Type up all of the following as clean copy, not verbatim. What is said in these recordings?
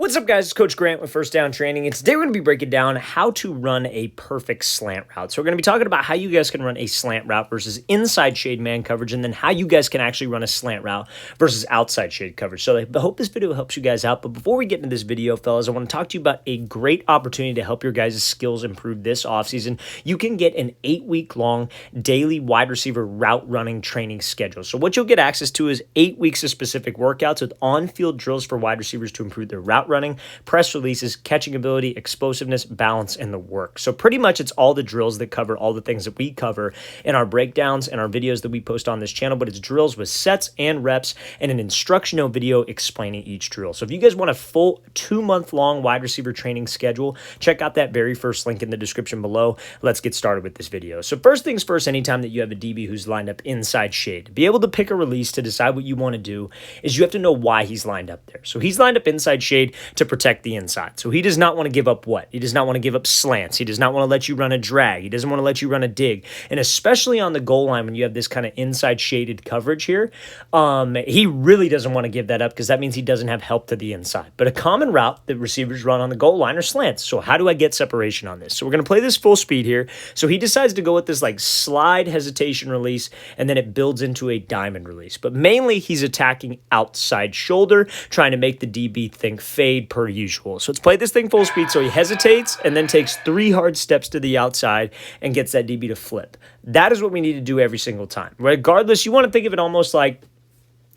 What's up, guys? It's Coach Grant with First Down Training, and today we're going to be breaking down how to run a perfect slant route. So we're going to be talking about how you guys can run a slant route versus inside shade man coverage, and then how you guys can actually run a slant route versus outside shade coverage. So I hope this video helps you guys out, but before we get into this video, fellas, I want to talk to you about a great opportunity to help your guys' skills improve this offseason. You can get an 8-week-long daily wide receiver route running training schedule. So what you'll get access to is 8 weeks of specific workouts with on-field drills for wide receivers to improve their route running, press releases, catching ability, explosiveness, balance, and the work. So pretty much it's all the drills that cover all the things that we cover in our breakdowns and our videos that we post on this channel, but it's drills with sets and reps and an instructional video explaining each drill. So if you guys want a full 2-month-long wide receiver training schedule, check out that very first link in the description below. Let's get started with this video. So first things first, anytime that you have a DB who's lined up inside shade, to be able to pick a release to decide what you want to do is you have to know why he's lined up there. So he's lined up inside shade to protect the inside. So he does not want to give up what? He does not want to give up slants. He does not want to let you run a drag. He doesn't want to let you run a dig. And especially on the goal line when you have this kind of inside shaded coverage here, he really doesn't want to give that up because that means he doesn't have help to the inside. But a common route that receivers run on the goal line are slants. So how do I get separation on this? So we're going to play this full speed here. So he decides to go with this like slide hesitation release, and then it builds into a diamond release. But mainly he's attacking outside shoulder, trying to make the DB think fade per usual. So let's play this thing full speed. So he hesitates and then takes 3 hard steps to the outside and gets that DB to flip. That is what we need to do every single time. Regardless, you want to think of it almost like,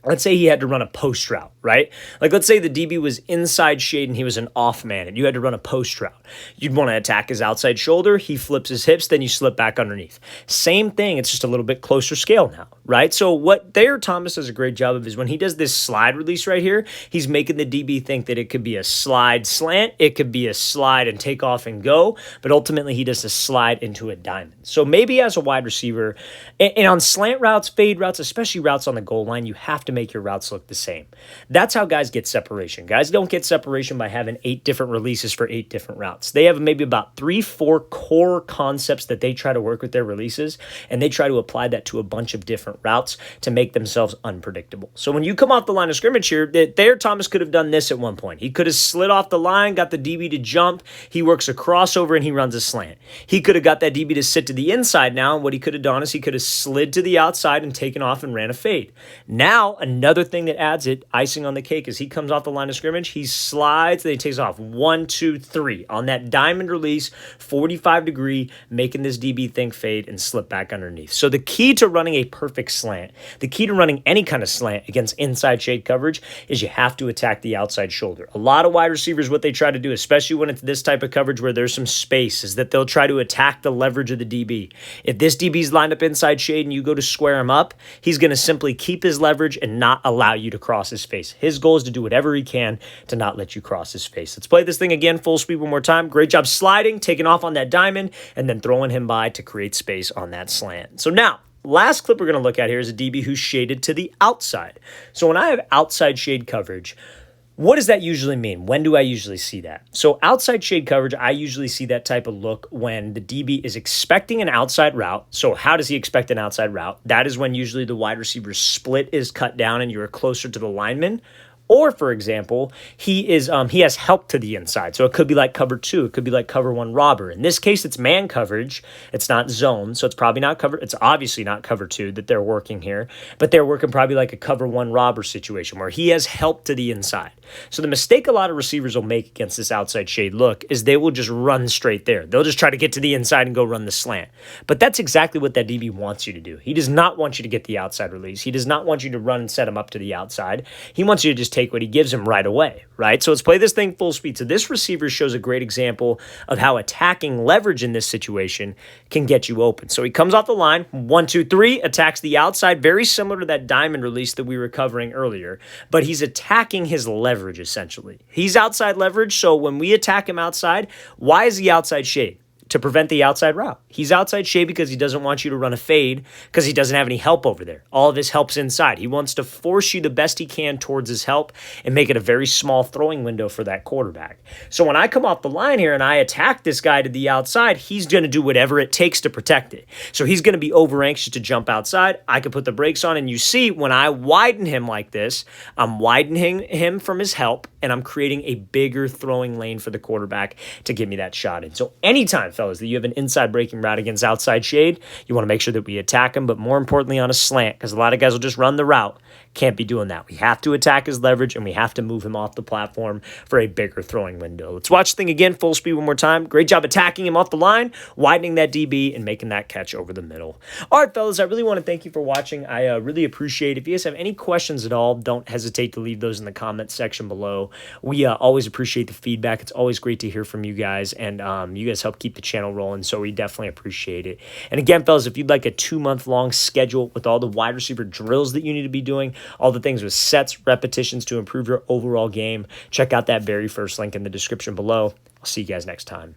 let's say he had to run a post route, right? Like let's say the DB was inside shade and he was an off man and you had to run a post route. You'd want to attack his outside shoulder. He flips his hips, then you slip back underneath. Same thing. It's just a little bit closer scale now, right? So what Thomas does a great job of is when he does this slide release right here, he's making the DB think that it could be a slide slant. It could be a slide and take off and go, but ultimately he does a slide into a diamond. So maybe as a wide receiver and on slant routes, fade routes, especially routes on the goal line, you have to make your routes look the same. That's how guys get separation. Guys don't get separation by having 8 different releases for 8 different routes. They have maybe about 3-4 core concepts that they try to work with their releases, and they try to apply that to a bunch of different routes to make themselves unpredictable. So when you come off the line of scrimmage here, Thomas could have done this at one point. He could have slid off the line, got the DB to jump. He works a crossover and he runs a slant. He could have got that DB to sit to the inside now, and what he could have done is he could have slid to the outside and taken off and ran a fade. Now, another thing that adds it, icing on the cake, is he comes off the line of scrimmage, he slides, then he takes off 1, 2, 3 on that diamond release, 45 degree, making this DB think fade and slip back underneath. So the key to running a perfect slant, the key to running any kind of slant against inside shade coverage is you have to attack the outside shoulder. A lot of wide receivers, what they try to do, especially when it's this type of coverage where there's some space, is that they'll try to attack the leverage of the DB. If this DB's lined up inside shade and you go to square him up, he's going to simply keep his leverage and not allow you to cross his face. His goal is to do whatever he can to not let you cross his face. Let's play this thing again, full speed one more time. Great job sliding, taking off on that diamond, and then throwing him by to create space on that slant. So now, last clip we're going to look at here is a DB who's shaded to the outside. So when I have outside shade coverage, what does that usually mean? When do I usually see that? So outside shade coverage, I usually see that type of look when the DB is expecting an outside route. So how does he expect an outside route? That is when usually the wide receiver split is cut down and you're closer to the lineman. Or, for example, he has help to the inside. So it could be like cover 2. It could be like cover 1 robber. In this case, it's man coverage. It's not zone. So it's probably not cover. It's obviously not cover 2 that they're working here. But they're working probably like a cover 1 robber situation where he has help to the inside. So the mistake a lot of receivers will make against this outside shade look is they will just run straight there. They'll just try to get to the inside and go run the slant. But that's exactly what that DB wants you to do. He does not want you to get the outside release. He does not want you to run and set him up to the outside. He wants you to just take what he gives him right away, right? So let's play this thing full speed. So this receiver shows a great example of how attacking leverage in this situation can get you open. So he comes off the line, 1, 2, 3, attacks the outside, very similar to that diamond release that we were covering earlier, but he's attacking his leverage essentially. He's outside leverage, so when we attack him outside, why is he outside shade? to prevent the outside route. He's outside shade because he doesn't want you to run a fade because he doesn't have any help over there. All of his help's inside. He wants to force you the best he can towards his help and make it a very small throwing window for that quarterback. So when I come off the line here and I attack this guy to the outside, he's going to do whatever it takes to protect it. So he's going to be over anxious to jump outside. I can put the brakes on, and you see when I widen him like this, I'm widening him from his help, and I'm creating a bigger throwing lane for the quarterback to give me that shot in. So anytime, fellas, that you have an inside breaking route against outside shade, you want to make sure that we attack him, but more importantly on a slant, because a lot of guys will just run the route. Can't be doing that. We have to attack his leverage, and we have to move him off the platform for a bigger throwing window. Let's watch the thing again, full speed one more time. Great job attacking him off the line, widening that DB, and making that catch over the middle. All right, fellas, I really want to thank you for watching. I really appreciate it. If you guys have any questions at all, don't hesitate to leave those in the comments section below. We always appreciate the feedback. It's always great to hear from you guys, and you guys help keep the channel rolling, so we definitely appreciate it. And again, fellas, if you'd like a 2-month-long schedule with all the wide receiver drills that you need to be doing, all the things with sets, repetitions to improve your overall game, check out that very first link in the description below. I'll see you guys next time.